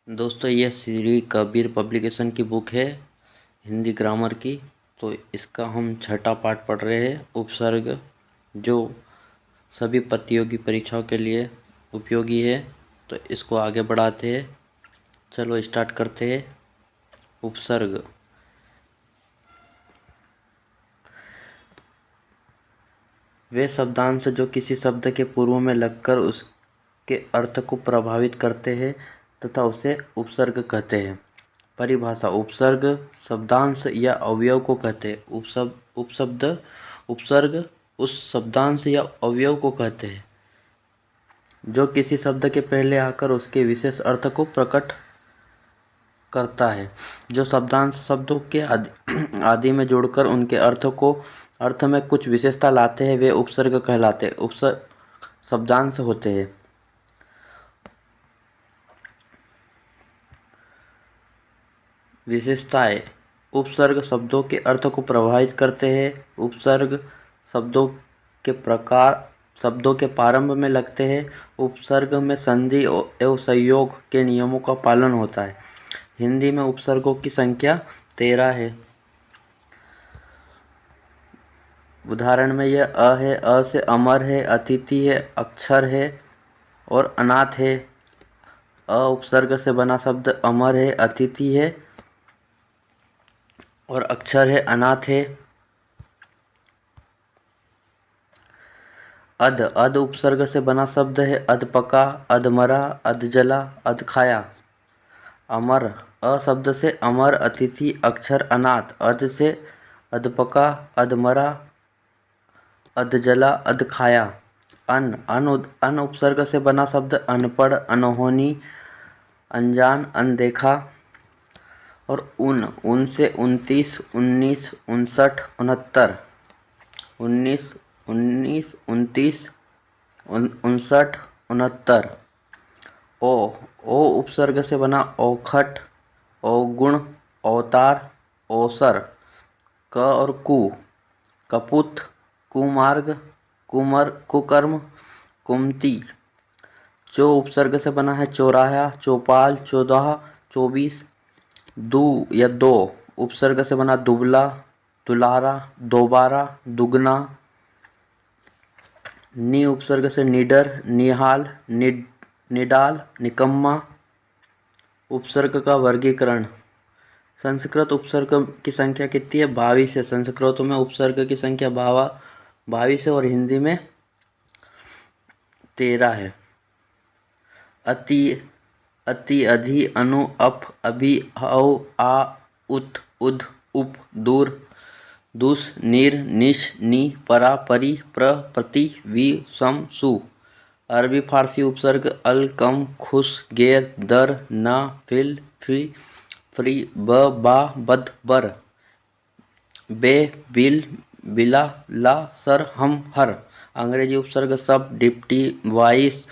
दोस्तों ये श्री कबीर पब्लिकेशन की बुक है हिंदी ग्रामर की। तो इसका हम छठा पाठ पढ़ रहे हैं, उपसर्ग, जो सभी प्रतियोगी परीक्षाओं के लिए उपयोगी है। तो इसको आगे बढ़ाते हैं। चलो स्टार्ट करते हैं। उपसर्ग। वे शब्दांश जो किसी शब्द के पूर्व में लगकर उसके अर्थ को प्रभावित करते हैं तथा उसे उपसर्ग कहते हैं। परिभाषा। उपसर्ग शब्दांश या अवयव को कहते हैं। उपसर्ग उस शब्दांश या अवयव को कहते हैं जो किसी शब्द के पहले आकर उसके विशेष अर्थ को प्रकट करता है। जो शब्दांश शब्दों के आदि में जोड़कर उनके अर्थ में कुछ विशेषता लाते हैं वे उपसर्ग कहलाते उपसर्ग शब्दांश होते हैं। विशेषताएं। उपसर्ग शब्दों के अर्थ को प्रभावित करते हैं। उपसर्ग शब्दों के प्रकार शब्दों के प्रारंभ में लगते हैं। उपसर्ग में संधि एवं संयोग के नियमों का पालन होता है। हिंदी में उपसर्गों की संख्या 13 है। उदाहरण में यह अ है, अ से अमर है, अतिथि है, अक्षर है और अनाथ है। अ उपसर्ग से बना शब्द अमर है, अतिथि है और अक्षर है, अनाथ है। अध उपसर्ग से बना शब्द है अधपका, अधमरा, अधजला, अधखाया। अमर अ शब्द से अमर, अतिथि, अक्षर, अनाथ। अध से अधपका, अधमरा, अधजला, अधखाया। अन उपसर्ग से बना शब्द अनपढ़, अनहोनी, अनजान, अनदेखा। और उन से 29, 19, 59, 69। 19, 29, 29, 59, 69। ओ उपसर्ग से बना औखट, अवगुण, अवतार, अवसर। क और कु कपुत, कुमार्ग, कुकर्म, कुमति। चो उपसर्ग से बना है चौराहा, चौपाल, चौदह, 24। दू या दो उपसर्ग से बना दुबला, दुलारा, दोबारा, दुगना। नि उपसर्ग से निडर, निहाल, निडाल, निकम्मा। उपसर्ग का वर्गीकरण। संस्कृत उपसर्ग की संख्या कितनी है? 22 है। संस्कृत में उपसर्ग की संख्या 22 है और हिंदी में 13 है। अति, अधि, अनु, अप, अभि, औ, आ, उत, उद, उप, दूर, दुस, निर, निश, नी, परा, परी, प्र, प्रति, वि, सम, सु। अरबी फारसी उपसर्ग अल, कम, खुश, गैर, दर, न, फिल, फी, फ्री, ब, बा, बद, बर, बे, बिल, बिला, ला, सर, हम, हर। अंग्रेजी उपसर्ग सब, डिप्टी, वाइस,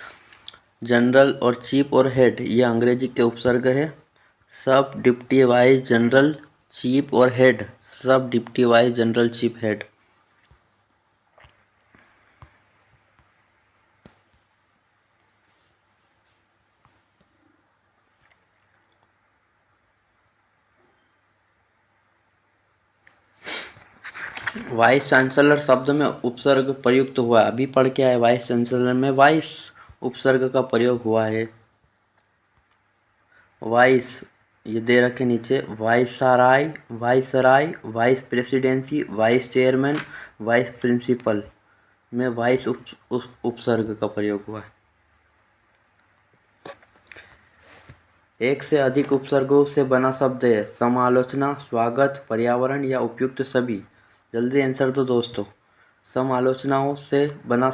जनरल और चीफ और हेड। ये अंग्रेजी के उपसर्ग है। सब, डिप्टी, वाइस, जनरल, चीफ और हेड। सब, deputy, vice, general, chief, head. Vice chancellor शब्द में उपसर्ग प्रयुक्त हुआ है। अभी पढ़ के आए वाइस चांसलर में वाइस उपसर्ग का प्रयोग हुआ है। वाइस ये दे रखे नीचे, viceroy, viceroy, vice presidency, vice chairman, vice principal में वाइस उपसर्ग का प्रयोग हुआ है। एक से अधिक उपसर्गों से बना शब्द है समालोचना, स्वागत, पर्यावरण या उपयुक्त सभी। जल्दी आंसर दो दोस्तों। समालोचनाओं से बना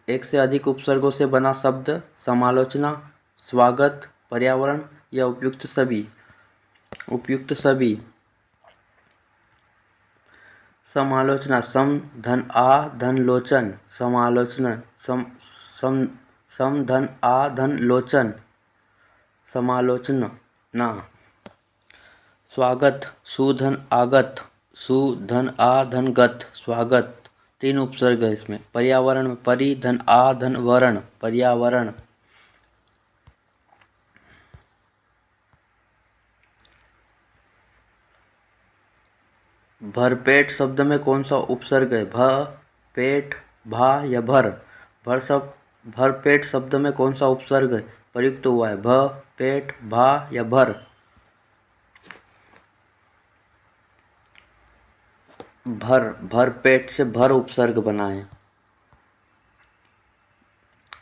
एक से अधिक उपसर्गों से बना शब्द समालोचना, स्वागत, पर्यावरण या उपयुक्त सभी। उपयुक्त सभी। समालोचना सम धन आ धन लोचन, समालोचना सम धन आ धन लोचन, समालोचना ना। स्वागत सुधन आगत, सुधन आ धन गत, स्वागत। 3 उपसर्ग है इसमें। पर्यावरण में परि धन आ धन वरण, पर्यावरण। भरपेट शब्द में कौन सा उपसर्ग है? भ, पेट, भा या भर? भरपेट शब्द में कौन सा उपसर्ग प्रयुक्त हुआ है? भ, पेट, भा या भर? भरपेट से भर उपसर्ग बना है।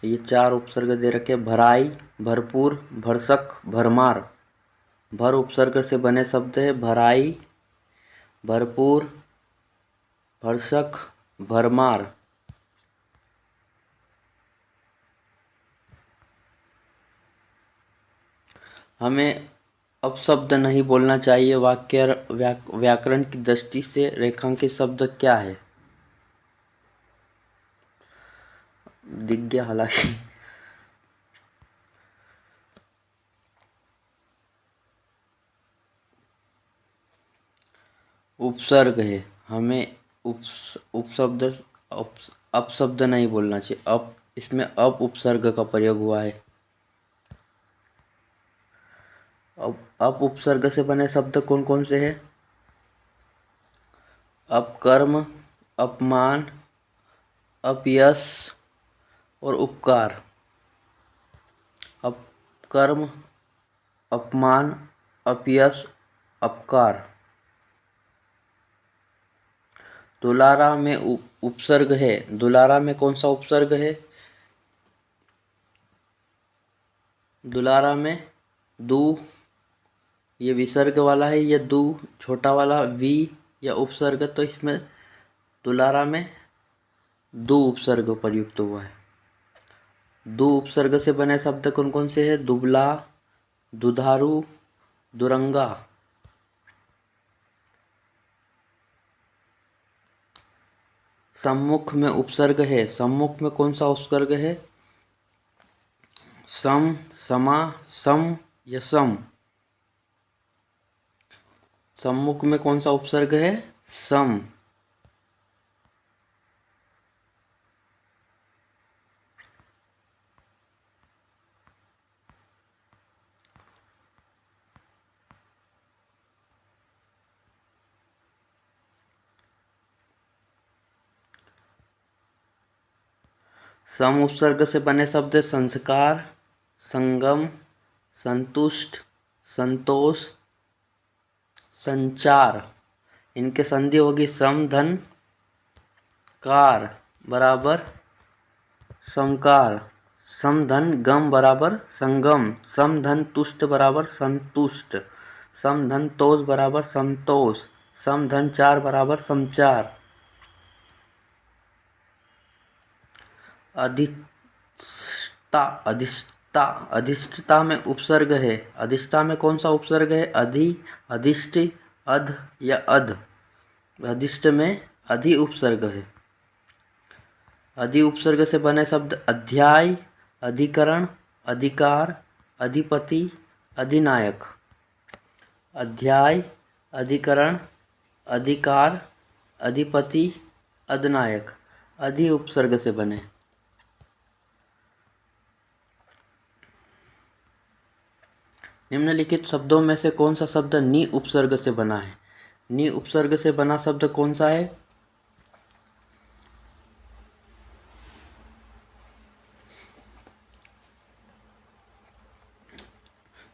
ये 4 उपसर्ग दे रखे: भराई, भरपूर, भरसक, भरमार। भर उपसर्ग से बने शब्द है भराई, भरपूर, भरसक, भरमार। हमें अपशब्द नहीं बोलना चाहिए। व्याकरण की दृष्टि से रेखांकित शब्द क्या है? दिख गया हालांकि। उपसर्ग है। हमें अपशब्द नहीं बोलना चाहिए। इसमें अप उपसर्ग का प्रयोग हुआ है। अप उपसर्ग से बने शब्द कौन कौन से हैं? अपकर्म, अपमान, अपयश और उपकार। अपकर्म, अपमान, अपयश, अपकार। दुलारा में उपसर्ग है। दुलारा में कौन सा उपसर्ग है? दुलारा में दू, ये विसर्ग वाला है। ये दू छोटा वाला वी या उपसर्ग, तो इसमें दुलारा में दू उपसर्ग प्रयुक्त हुआ है। दू उपसर्ग से बने शब्द कौन कौन से हैं? दुबला, दुधारू, दुरंगा। सम्मुख में उपसर्ग है। सम्मुख में कौन सा उपसर्ग है? सम, समा, सम या सम? सम्मुख में कौन सा उपसर्ग है? सम। सम उपसर्ग से बने शब्द संस्कार, संगम, संतुष्ट, संतोष, संचार। इनके संधि होगी सम धन कार बराबर समकार। सम धन गम बराबर संगम। सम धन तुष्ट बराबर संतुष्ट। सम धन तोष बराबर संतोष। सम धन चार बराबर समचार। अधिष्ठता, अधिष्ठता, अधिष्ठता में उपसर्ग है। अधिष्ठता में कौन सा उपसर्ग है? अधि, अधिष्ठ, अध या अध? अधिष्ठ में अधि उपसर्ग है। अधि उपसर्ग से बने शब्द अध्याय, अधिकरण, अधिकार, अधिपति, अधिनायक। अध्याय, अधिकरण, अधिकार, अधिपति, अधिनायक। अधि उपसर्ग से बने। निम्नलिखित शब्दों में से कौन सा शब्द नि उपसर्ग से बना है? नि उपसर्ग से बना शब्द कौन सा है?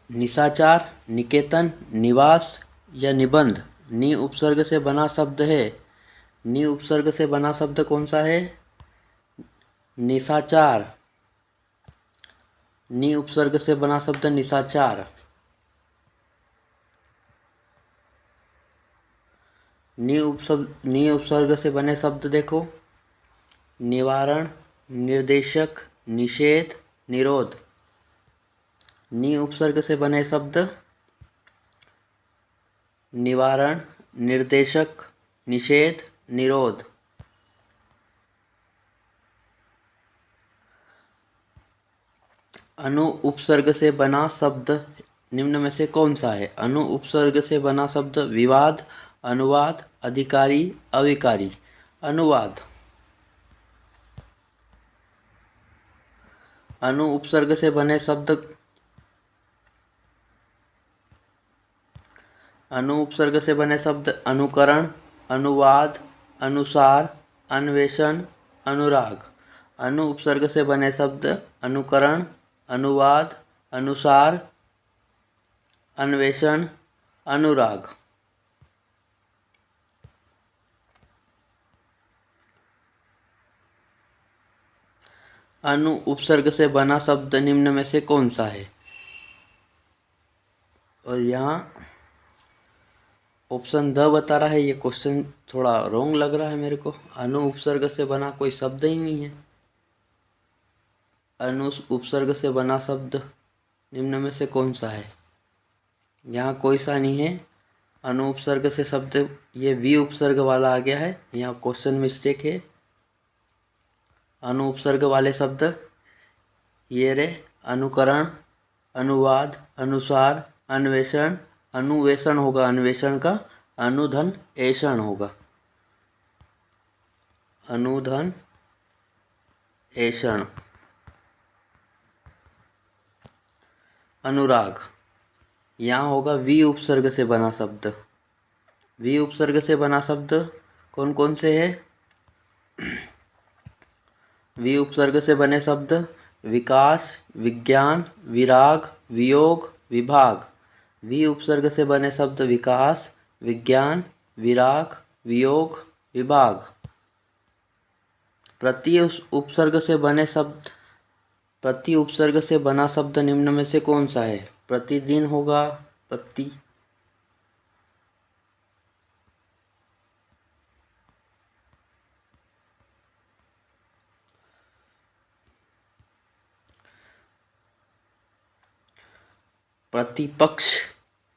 निशाचार, निकेतन, निवास या निबंध। नि उपसर्ग से बना शब्द है। नि उपसर्ग से बना शब्द कौन सा है? निशाचार। नि उपसर्ग से बना शब्द निशाचार। नि उपसर्ग से बने शब्द देखो: निवारण, निर्देशक, निषेध, निरोध। नि उपसर्ग से बने शब्द निवारण, निर्देशक, निषेध, निरोध। अनु उपसर्ग से बना शब्द निम्न में से कौन सा है? अनु उपसर्ग से बना शब्द विवाद, अनुवाद, अधिकारी, अविकारी। अनुवाद। अनु उपसर्ग से बने शब्द अनु उपसर्ग से बने शब्द अनुकरण, अनुवाद, अनुसार, अन्वेषण, अनुराग। अनु उपसर्ग से बने शब्द अनुकरण, अनुवाद, अनुसार, अन्वेषण, अनुराग। अनु उपसर्ग से बना शब्द निम्न में से कौन सा है? और यहाँ ऑप्शन द बता रहा है। ये क्वेश्चन थोड़ा रॉन्ग लग रहा है मेरे को। अनु उपसर्ग से बना कोई शब्द ही नहीं है। अनु उपसर्ग से बना शब्द निम्न में से कौन सा है? यहाँ कोई सा नहीं है। अनु उपसर्ग से शब्द ये वी उपसर्ग वाला आ गया है। यहाँ क्वेश्चन मिस्टेक है। अनु उपसर्ग वाले शब्द ये रे अनुकरण, अनुवाद, अनुसार, अन्वेषण, अनुवेषण होगा अन्वेषण का, अनुधन ऐषण होगा, अनुधन ऐषण। अनुराग यहाँ होगा वी उपसर्ग से बना शब्द। वी उपसर्ग से बना शब्द कौन कौन से है? वी उपसर्ग से बने शब्द विकास, विज्ञान, विराग, वियोग, विभाग। वी उपसर्ग से बने शब्द विकास, विज्ञान, विराग, वियोग, विभाग। प्रति उपसर्ग से बने शब्द, प्रति उपसर्ग से बना शब्द निम्न में से कौन सा है? प्रतिदिन होगा, प्रति, प्रतिपक्ष,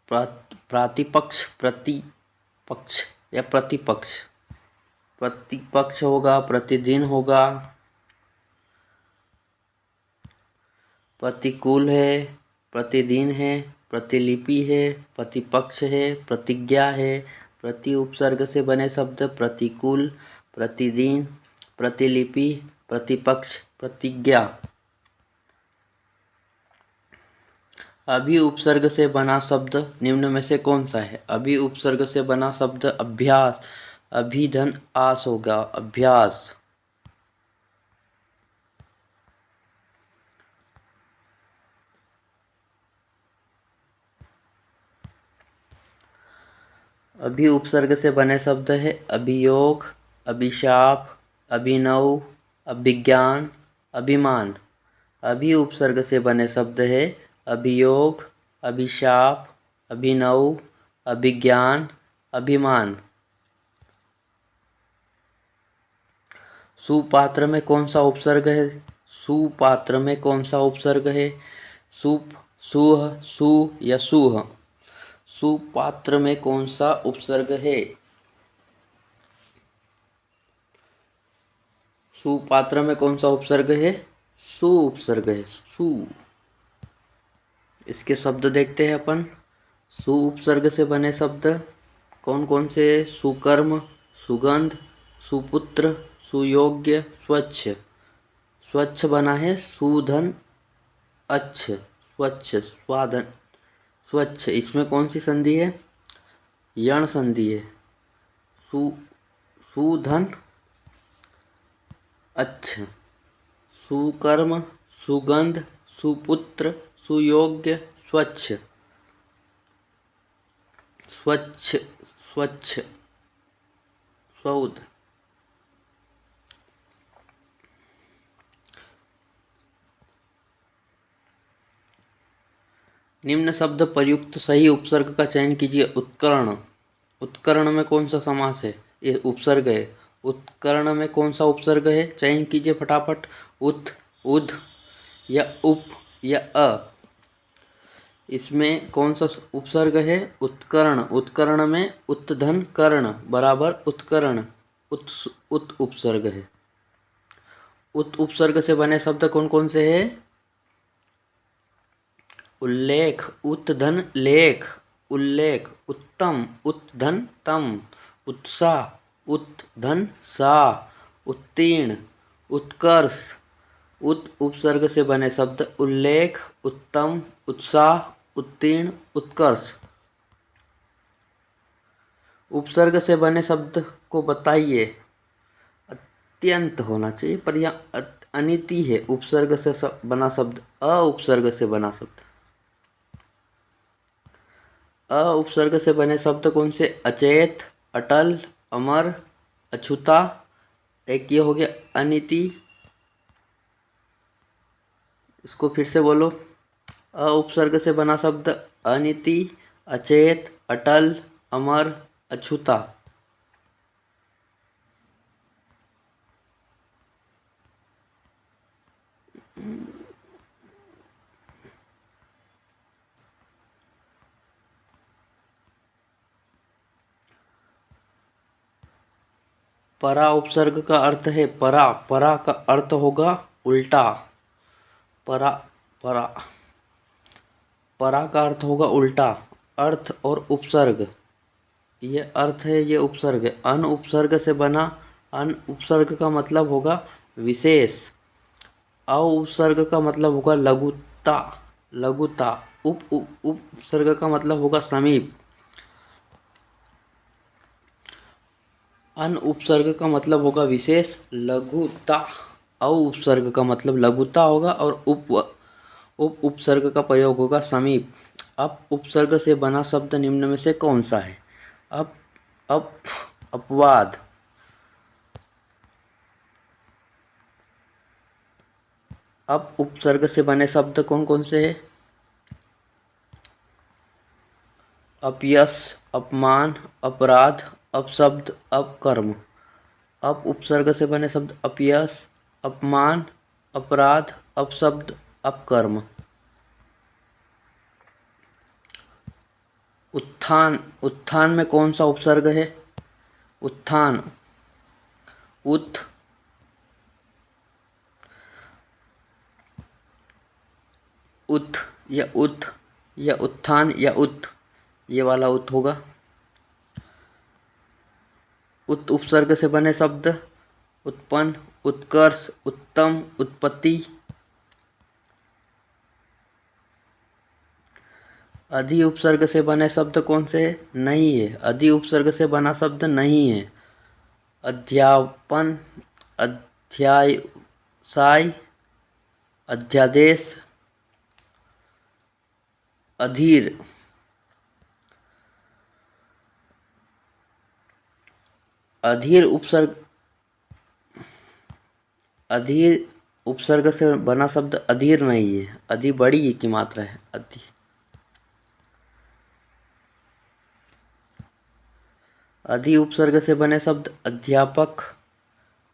प्रातिपक्ष, प्रतिपक्ष या प्रतिपक्ष। प्रतिपक्ष होगा, प्रतिदिन होगा, प्रतिकूल है, प्रतिदिन है, प्रतिलिपि है, प्रतिपक्ष है, प्रतिज्ञा है। प्रति उपसर्ग से बने शब्द प्रतिकूल, प्रतिदिन, प्रतिलिपि, प्रतिपक्ष, प्रतिज्ञा। अभी उपसर्ग से बना शब्द निम्न में से कौन सा है? अभी उपसर्ग से बना शब्द अभ्यास, अभिधन आस होगा, अभ्यास। अभी उपसर्ग से बने शब्द है अभियोग, अभिशाप, अभिनव, अभिज्ञान, अभिमान। अभी उपसर्ग से बने शब्द है अभियोग, अभिशाप, अभिनव, अभिज्ञान, अभिमान। सुपात्र में कौन सा उपसर्ग है? सुपात्र में कौन सा उपसर्ग है? सुप, सुह, सु या सुह। सुपात्र में कौन सा उपसर्ग है? सुपात्र में कौन सा उपसर्ग है? सु उपसर्ग है, सु। इसके शब्द देखते हैं अपन। सु उपसर्ग से बने शब्द कौन कौन से? सुकर्म, सुगंध, सुपुत्र, सुयोग्य, स्वच्छ। स्वच्छ बना है सुधन अच्छ, स्वच्छ, स्वाधन, स्वच्छ। इसमें कौन सी संधि है? यण संधि है। सुधन अच्छ, सुकर्म, सुगंध, सुपुत्र, सुयोग्य, स्वच्छ, स्वच्छ, स्वच्छ, सौध। निम्न शब्द प्रयुक्त सही उपसर्ग का चयन कीजिए। उत्कर्ण, उत्कर्ण में कौन सा समास है? ये उपसर्ग है। उत्कर्ण में कौन सा उपसर्ग है? चयन कीजिए फटाफट। उत, उद या उप या अ। इसमें कौन सा उपसर्ग है? उत्कर्ण। उत्कर्ण में उत्धन कर्ण बराबर उत्कर्ण, उत उपसर्ग है। उत उपसर्ग से बने शब्द कौन कौन से हैं? उल्लेख, उत्धन लेख, उल्लेख, उत्तम, उत्धन तम, उत्साह, उत्धन सा, उत्तीर्ण, उत्कर्ष। उत उपसर्ग से बने शब्द उल्लेख, उत्तम, उत्साह, उत्तीर्ण, उत्कर्ष। उपसर्ग से बने शब्द को बताइए। अत्यंत होना चाहिए, पर यहाँ अनिति है। उपसर्ग से बना शब्द, अ उपसर्ग से बना शब्द। अ उपसर्ग से बने शब्द कौन से? अचेत, अटल, अमर, अछूता। एक ये हो गया अनिति। इसको फिर से बोलो। अ उपसर्ग से बना शब्द अनिति, अचेत, अटल, अमर, अछूता। परा उपसर्ग का अर्थ है परा। परा का अर्थ होगा उल्टा। परा, परा, परा का अर्थ होगा उल्टा। अर्थ और उपसर्ग, ये अर्थ है, ये उपसर्ग है। अन उपसर्ग से बना, अन उपसर्ग का मतलब होगा विशेष। अ उपसर्ग का मतलब होगा लघुता, लघुता। उप उप उपसर्ग का मतलब होगा समीप। अन उपसर्ग का मतलब होगा विशेष, लघुता। औ उपसर्ग का मतलब लघुता होगा, और उप उपसर्ग का प्रयोग होगा समीप। अप उपसर्ग से बना शब्द निम्न में से कौन सा है? अप, अप, अपवाद। अप उपसर्ग से बने शब्द कौन कौन से हैं? अपयश, अपमान, अपराध, अपशब्द, अपकर्म। अप उपसर्ग से बने शब्द अपयश, अपमान, अपराध, अपशब्द, अपकर्म। उत्थान, उत्थान में कौन सा उपसर्ग है? उत्थान, उत, उत या उत, या उत्थान या उत, ये वाला उत होगा। उत उपसर्ग से बने शब्द उत्पन्न, उत्कर्ष, उत्तम, उत्पत्ति। अधि उपसर्ग से बने शब्द कौन से है? नहीं है। अधि उपसर्ग से बना शब्द नहीं है। अध्यापन, अध्याय, अध्यादेश, अधीर। अधीर उपसर्ग, अधीर उपसर्ग से बना शब्द अधीर नहीं है। अधि बड़ी की मात्रा है, अधि। अधि उपसर्ग से बने शब्द अध्यापक,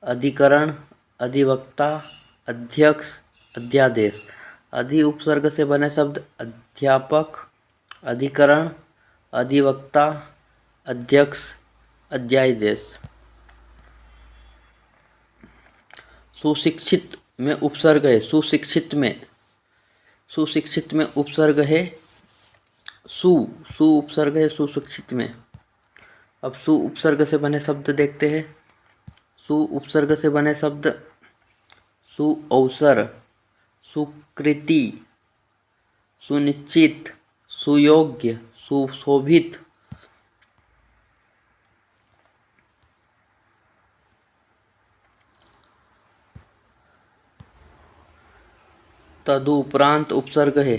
अधिकरण, अधिवक्ता, अध्यक्ष, अध्यादेश। अधि उपसर्ग से बने शब्द अध्यापक, अधिकरण, अधिवक्ता, अध्यक्ष, अध्यादेश। सुशिक्षित में उपसर्ग है, सुशिक्षित में, सुशिक्षित में उपसर्ग है सु। सु उपसर्ग है सुशिक्षित में। अब सु उपसर्ग से बने शब्द देखते हैं। सु उपसर्ग से बने शब्द सुअवसर, सुकृति, सुनिश्चित, सुयोग्य, सुशोभित। तदुपरांत उपसर्ग है।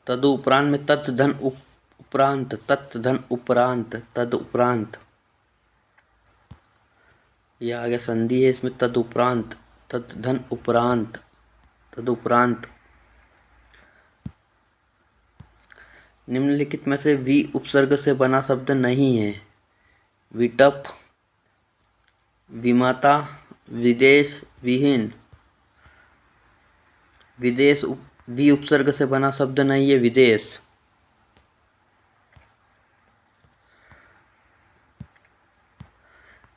तदुपरांत में तत् धन उपरांत, तत् धन उपरांत, तदुपरांत। यह आ गया संधि है इसमें, तदुपरांत, तत् धन उपरांत, तदुपरांत। निम्नलिखित में से वि उपसर्ग से बना शब्द नहीं है। विटप, विमाता, विदेश, विहीन। विदेश वि उपसर्ग से बना शब्द नहीं है, विदेश।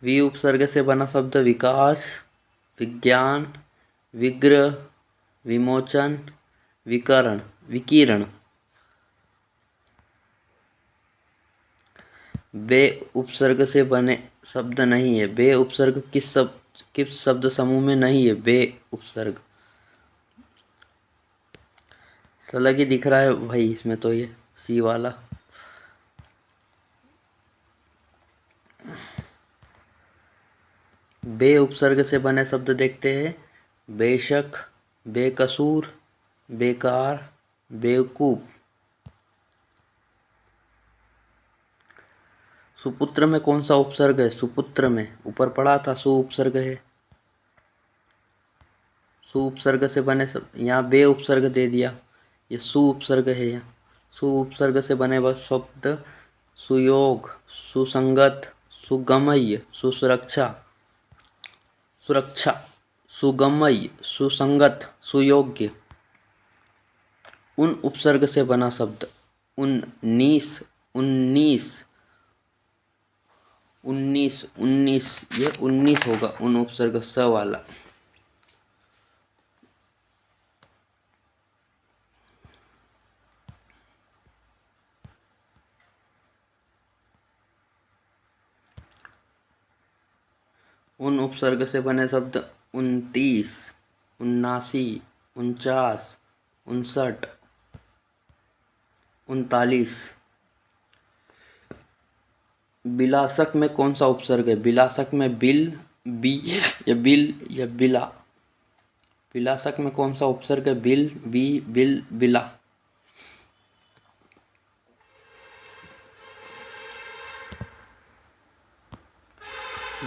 वि उपसर्ग से बना शब्द विकास, विज्ञान, विग्रह, विमोचन, विकरण, विकिरण। बे उपसर्ग से बने शब्द नहीं है। बे उपसर्ग किस शब्द समूह में नहीं है? बे उपसर्ग अलग ही दिख रहा है भाई इसमें तो, ये सी वाला। बे उपसर्ग से बने शब्द देखते हैं। बेशक, बेकसूर, बेकार, बेवकूफ। सुपुत्र में कौन सा उपसर्ग है? सुपुत्र में ऊपर पढ़ा था सु उपसर्ग है। सु उपसर्ग से बने शब्द, यहाँ बे उपसर्ग दे दिया, ये सु उपसर्ग है। यहाँ सु उपसर्ग से बने वह शब्द सुयोग, सुसंगत, सुगमय, सुसुरक्षा, सुरक्षा, सुगमय, सुसंगत, सुयोग्य। उन उपसर्ग से बना शब्द उन्नीस, उन्नीस, उन्नीस, उन्नीस, ये 19 होगा उन उपसर्ग स वाला। उन उपसर्ग से बने शब्द 29, 79, 49, 59, 39। बिलासक में कौन सा उपसर्ग है? बिलासक में बिल, बी या बिल या बिला। बिलासक में कौन सा उपसर्ग है? बिल, बी, बिल, बिला।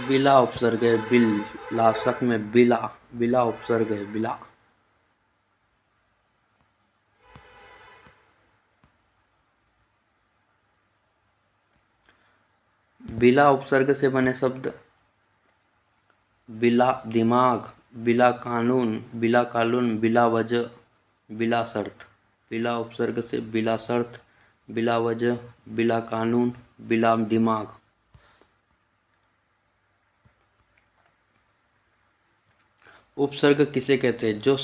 बिला उपसर्ग है बिल। लासक में बिला, बिला उपसर्ग है बिला। बिला उपसर्ग से बने शब्द बिला दिमाग, बिला कानून, बिला कानून, बिला वजह, बिला शर्त। बिला उपसर्ग से बिला शर्त, बिला वजह, बिला कानून, बिला दिमाग। उपसर्ग किसे कहते हैं? जो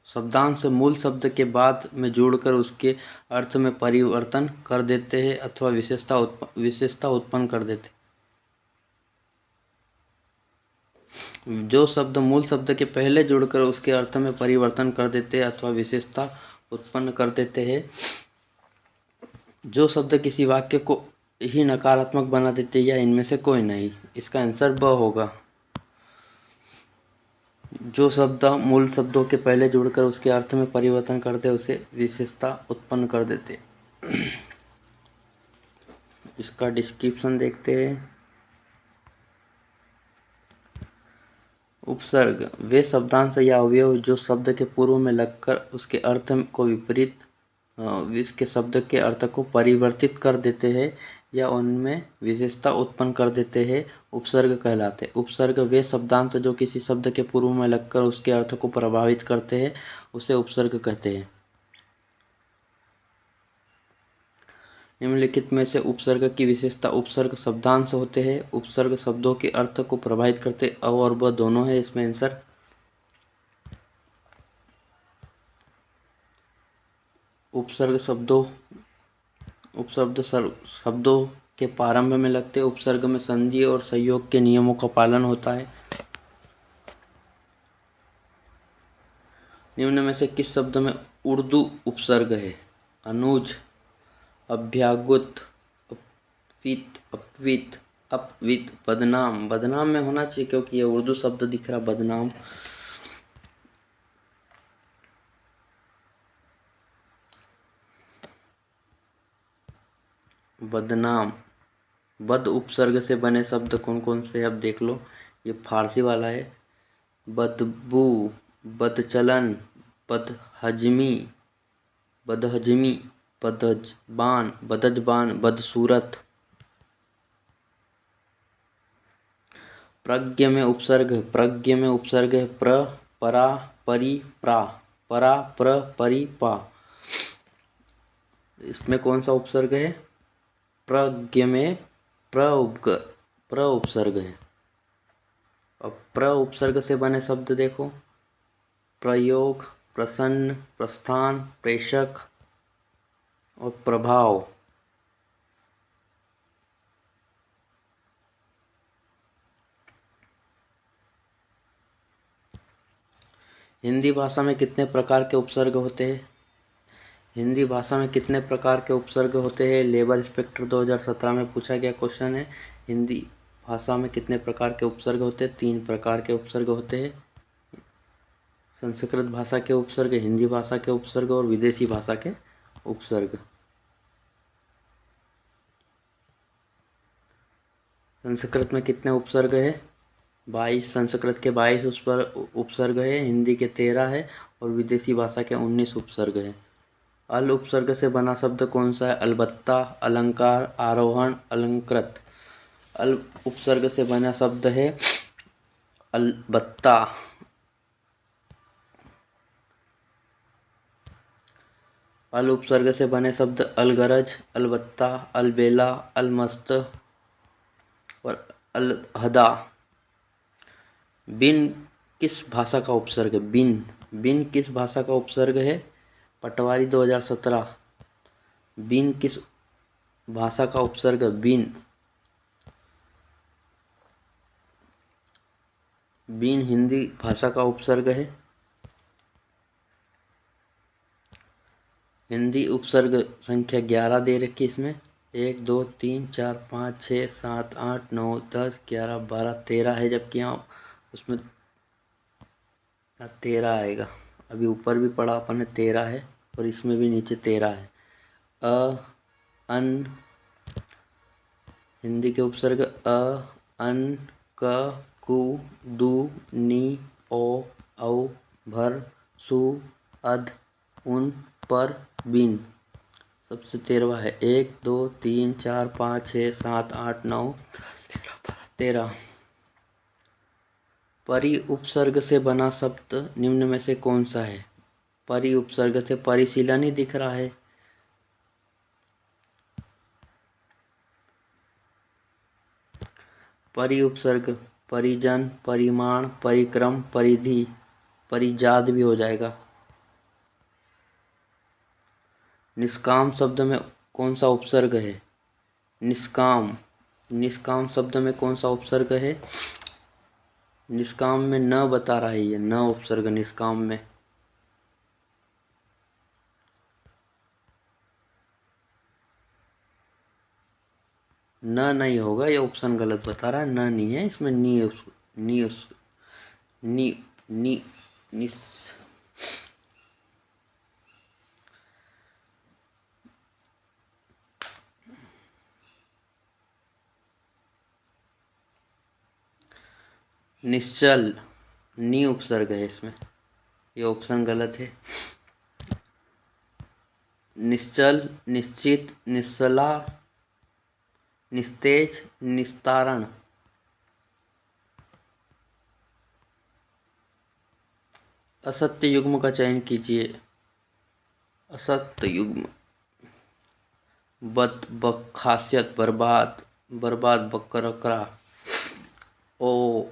शब्दांश मूल शब्द के बाद में जोड़कर उसके अर्थ में परिवर्तन कर देते हैं अथवा विशेषता उत्पन्न कर देते हैं। जो शब्द मूल शब्द के पहले जोड़कर उसके अर्थ में परिवर्तन कर देते हैं अथवा विशेषता उत्पन्न कर देते हैं। जो शब्द किसी वाक्य को ही नकारात्मक बना देते हैं या इनमें से कोई नहीं। इसका आंसर ब होगा। जो शब्द मूल शब्दों के पहले जुड़कर उसके अर्थ में परिवर्तन करते उसे विशेषता उत्पन्न कर देते। इसका डिस्क्रिप्शन देखते हैं। उपसर्ग वे शब्दांश या अवयव जो शब्द के पूर्व में लगकर उसके अर्थ को विपरीत इसके शब्द के अर्थ को परिवर्तित कर देते हैं या उनमें विशेषता उत्पन्न कर देते हैं, उपसर्ग कहलाते। उपसर्ग वे शब्दांश जो किसी शब्द के पूर्व में लगकर उसके अर्थ को प्रभावित करते हैं उसे उपसर्ग कहते हैं। निम्नलिखित में से उपसर्ग की विशेषता उपसर्ग शब्दांश होते हैं। उपसर्ग शब्दों के अर्थ को प्रभावित करते अ और ब दोनों है। इसमें आंसर उपसर्ग शब्दों के प्रारंभ में लगते। उपसर्ग में संधि और संयोग के नियमों का पालन होता है। निम्न में से किस शब्द में उर्दू उपसर्ग है? अनुज, अभ्यागत, अपवित, अपवित, अपवित, बदनाम। बदनाम में होना चाहिए क्योंकि ये उर्दू शब्द दिख रहा बदनाम। बदनाम। बद उपसर्ग से बने शब्द कौन कौन से? अब देख लो, ये फारसी वाला है। बदबू, बदचलन, बदहजमी, बदहजमी, बदजबान, बदजबान, बदसूरत। प्रज्ञ में उपसर्ग है प्र, परा, परी, प्रा। परा, प्र, परी, पा। इसमें कौन सा उपसर्ग है? प्रज्ञ में प्र उपसर्ग है। अब प्र उपसर्ग से बने शब्द देखो, प्रयोग, प्रसन्न, प्रस्थान, प्रेषक और प्रभाव। हिंदी भाषा में कितने प्रकार के उपसर्ग होते हैं? हिंदी भाषा में कितने प्रकार के उपसर्ग होते हैं? लेबर इंस्पेक्टर 2017 में पूछा गया क्वेश्चन है। हिंदी भाषा में कितने प्रकार के उपसर्ग होते हैं? 3 प्रकार के उपसर्ग होते हैं। संस्कृत भाषा के उपसर्ग, हिंदी भाषा के उपसर्ग और विदेशी भाषा के उपसर्ग। संस्कृत में कितने उपसर्ग है? 22। संस्कृत के 22 उपसर्ग है, हिंदी के 13 है और विदेशी भाषा के 19 उपसर्ग है। अल उपसर्ग से बना शब्द कौन सा है? अलबत्ता, अलंकार, आरोहण, अलंकृत। अल उपसर्ग से बना शब्द है अलबत्ता। अल उपसर्ग से बने शब्द अलगरज, अलबत्ता, अलबेला, अलमस्त और अलहदा। बिन किस भाषा का उपसर्ग है? बिन बिन किस भाषा का उपसर्ग है? पटवारी 2017। बिन किस भाषा का उपसर्ग? बिन बिन हिंदी भाषा का उपसर्ग है। हिंदी उपसर्ग संख्या 11 दे रखी है इसमें। 1 2 3 4 5 6 7 8 9 10 11 12 13 है, जबकि यहाँ उसमें 13 आएगा। अभी ऊपर भी पढ़ा अपन ने 13 है और इसमें भी नीचे 13 है। अ, अन हिंदी के उपसर्ग अ, अन, क, कु, दु, नी, ओ, औ, भर, सु, अध, उन, पर, बिन। सबसे 13वां है। 1 2 3 4 5 6 7 8 9 13। परि उपसर्ग से बना शब्द निम्न में से कौन सा है? परि उपसर्ग से परिशीलन ही दिख रहा है। परि उपसर्ग परिजन, परिमाण, परिक्रम, परिधि, परिजात भी हो जाएगा। निष्काम शब्द में कौन सा उपसर्ग है? निष्काम निष्काम शब्द में कौन सा उपसर्ग है? निष्काम में न बता रहा है, ये न उपसर्ग निष्काम में। न नहीं होगा, ये ऑप्शन गलत बता रहा है। न नहीं है इसमें, नी उस नी उस नी नी निस निश्चल नी उपसर्ग है इसमें, ये ऑप्शन गलत है। निश्चल, निश्चित, निश्चला, निस्तेज, निस्तारण। असत्य युग्म का चयन कीजिए। असत्य युग्म बद, खासियत, बर्बाद, बर्बाद, बकरकरा। ओ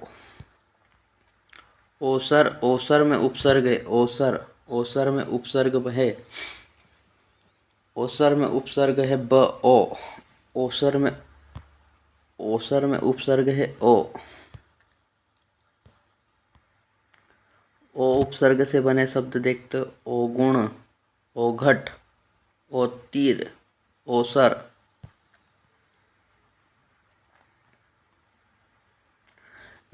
ओसर, ओसर में उपसर्ग है। ओसर ओसर में उपसर्ग है। ओसर में उपसर्ग है ब ओ। ओसर में उपसर्ग है ओ। ओ उपसर्ग से बने शब्द देखते हो। ओ गुण, ओ घट, ओ तीर, ओसर।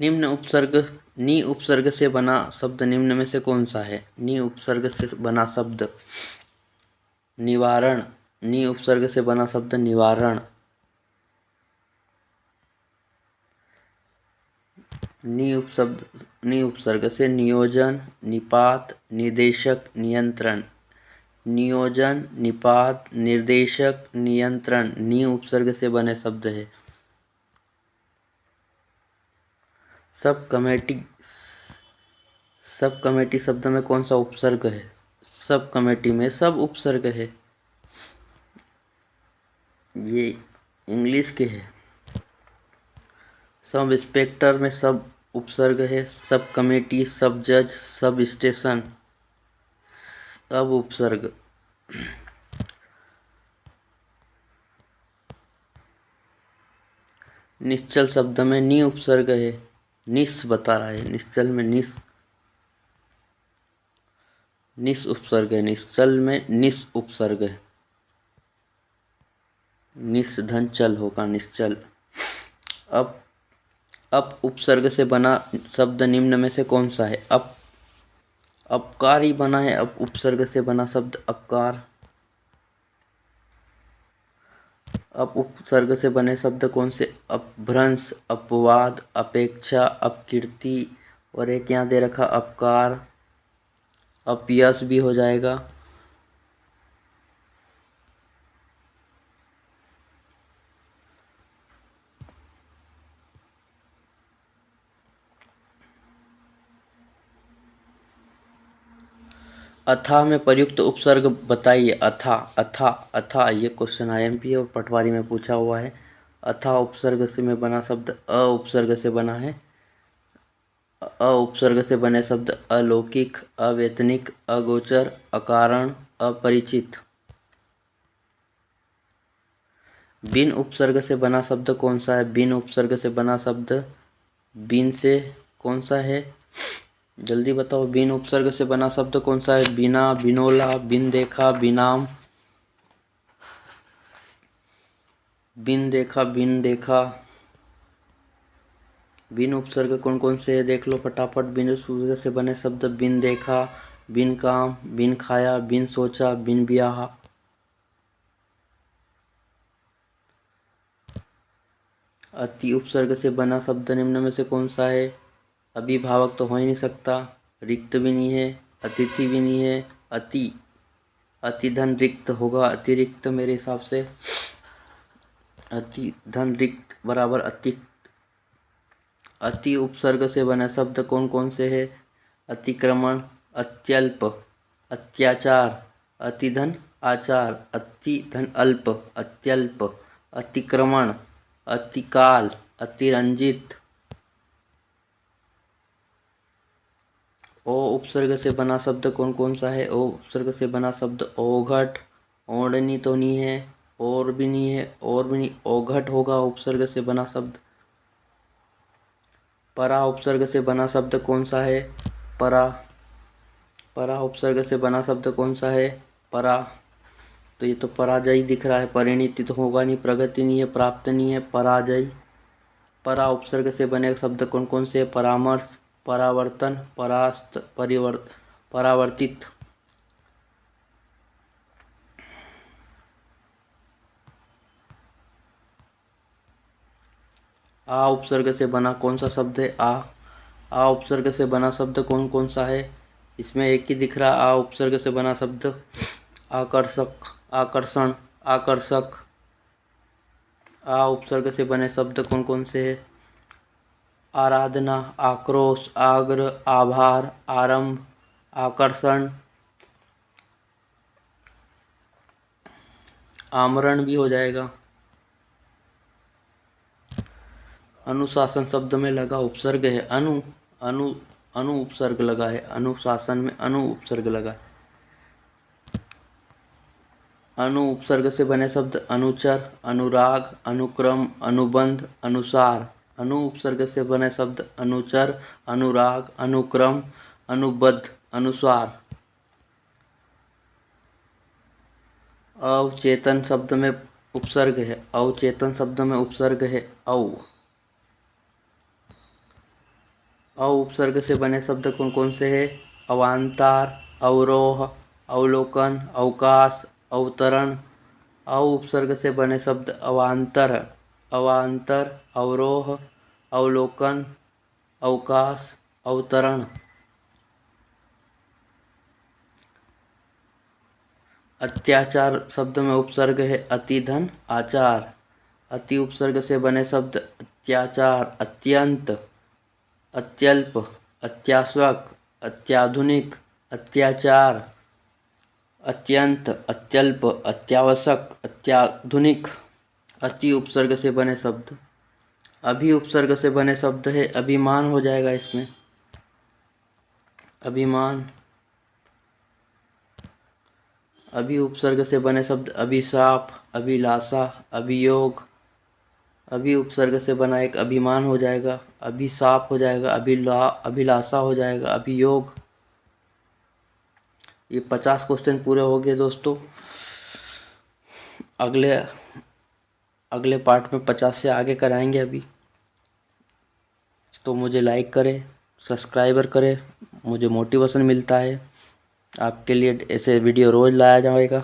निम्न उपसर्ग नी उपसर्ग से बना शब्द निम्न में से कौन सा है? नी उपसर्ग से बना शब्द निवारण। नी उपसर्ग से बना शब्द निवारण। नी उपसर्ग से नियोजन, निपात, निदेशक, नियंत्रण। नियोजन, निपात, निर्देशक, नियंत्रण नी उपसर्ग से बने शब्द है। सब कमेटी शब्द में कौन सा उपसर्ग है? सब कमेटी में सब उपसर्ग है। ये इंग्लिश के है। सब इंस्पेक्टर में सब उपसर्ग है। सब कमेटी, सब जज, सब स्टेशन, सब उपसर्ग। निश्चल शब्द में नी उपसर्ग है। निस बता रहा है, निश्चल में निस उपसर्ग है। निश्चल में निस उपसर्ग है। निस धन चल होगा निश्चल। अब अप उपसर्ग से बना शब्द निम्न में से कौन सा है? अपकार ही बना है। अप उपसर्ग से बना शब्द अपकार। अप उपसर्ग से बने शब्द कौन से? अपभ्रंश, अपवाद, अपेक्षा, अपकीर्ति, और एक यहाँ दे रखा अपकार। अपयश भी हो जाएगा। अथाह में प्रयुक्त उपसर्ग बताइए। अथा अथा अथा, ये क्वेश्चन IMP है और पटवारी में पूछा हुआ है। अथा उपसर्ग से में बना शब्द अ उपसर्ग से बना है। अ उपसर्ग से बने शब्द अलौकिक, अवैतनिक, अगोचर, अकारण, अपरिचित। बिन उपसर्ग से बना शब्द कौन सा है? बिन उपसर्ग से बना शब्द बिन से कौन सा है? जल्दी बताओ। बिन उपसर्ग से बना शब्द कौन सा है? बिना, बिनोला, बिन देखा, बिनाम, बिन देखा, बिन देखा। बिन उपसर्ग कौन कौन से है देख लो फटाफट। बिन उपसर्ग से बने शब्द बिन देखा, बिन काम, बिन खाया, बिन सोचा, बिन ब्याह। अति उपसर्ग से बना शब्द निम्न में से कौन सा है? अभिभावक तो हो ही नहीं सकता, रिक्त भी नहीं है, अतिथि भी नहीं है। अति, अति धन रिक्त होगा, अतिरिक्त मेरे हिसाब से। अति धन रिक्त बराबर अति। अति उपसर्ग से बना शब्द कौन कौन से है? अतिक्रमण, अत्यल्प, अत्याचार, अतिधन आचार, अतिधन अल्प, अत्यल्प, अतिक्रमण, अतिकाल, अतिरंजित। ओ उपसर्ग से बना शब्द कौन कौन सा है? ओ उपसर्ग से बना शब्द ओघट, ओढ़नी तो नहीं है, और भी नहीं है, और भी नहीं, ओघट होगा उपसर्ग से बना शब्द। परा उपसर्ग से बना शब्द कौन सा है? परा, परा उपसर्ग से बना शब्द कौन सा है? परा, तो ये तो पराजय दिख रहा है। परिणति तो होगा नहीं, प्रगति नहीं है, प्राप्त नहीं है, पराजय। परा उपसर्ग से बने शब्द कौन कौन से? परामर्श, परावर्तन, परास्त, परावर्तित। आ उपसर्ग से बना कौन सा शब्द है? आ उपसर्ग से बना शब्द कौन कौन सा है? इसमें एक ही दिख रहा। आ उपसर्ग से बना शब्द आकर्षक, आकर्षण, आकर्षक। आ उपसर्ग से बने शब्द कौन कौन से है? आराधना, आक्रोश, आग्रह, आभार, आरंभ, आकर्षण, आमरण भी हो जाएगा। अनुशासन शब्द में लगा उपसर्ग है अनु। अनु, अनु उपसर्ग लगा है। अनुशासन में अनु उपसर्ग लगा है। अनु उपसर्ग से बने शब्द अनुचर, अनुराग, अनुक्रम, अनुबंध, अनुसार। अनु उपसर्ग से बने शब्द अनुचर, अनुराग, अनुक्रम, अनुबद्ध, अनुसार। अवचेतन शब्द में उपसर्ग है। अवचेतन शब्द में उपसर्ग है औ। अ उपसर्ग से बने शब्द कौन कौन से हैं? अवान्तर, अवरोह, अवलोकन, अवकाश, अवतरण। अ उपसर्ग से बने शब्द अवान्तर, अवान्तर, अवरोह, अवलोकन, अवकाश, अवतरण। अत्याचार शब्द में उपसर्ग है अतिधन आचार। अति उपसर्ग से बने शब्द अत्याचार, अत्यंत, अत्यल्प, अत्यावश्यक, अत्याधुनिक, अत्याचार, अत्यंत, अत्यल्प, अत्यावश्यक, अत्याधुनिक। अति उपसर्ग से बने शब्द अभि उपसर्ग से बने शब्द है अभिमान हो जाएगा इसमें। अभिमान। अभि उपसर्ग से बने शब्द अभिशाप, अभिलाषा, अभियोग। अभि उपसर्ग से बना एक अभिमान हो जाएगा, अभिशाप हो जाएगा, अभिलाषा हो जाएगा, अभियोग। ये 50 क्वेश्चन पूरे हो गए दोस्तों। अगले पार्ट में 50 से आगे कराएंगे। अभी तो मुझे लाइक करें, सब्सक्राइबर करें, मुझे मोटिवेशन मिलता है। आपके लिए ऐसे वीडियो रोज़ लाया जाएगा।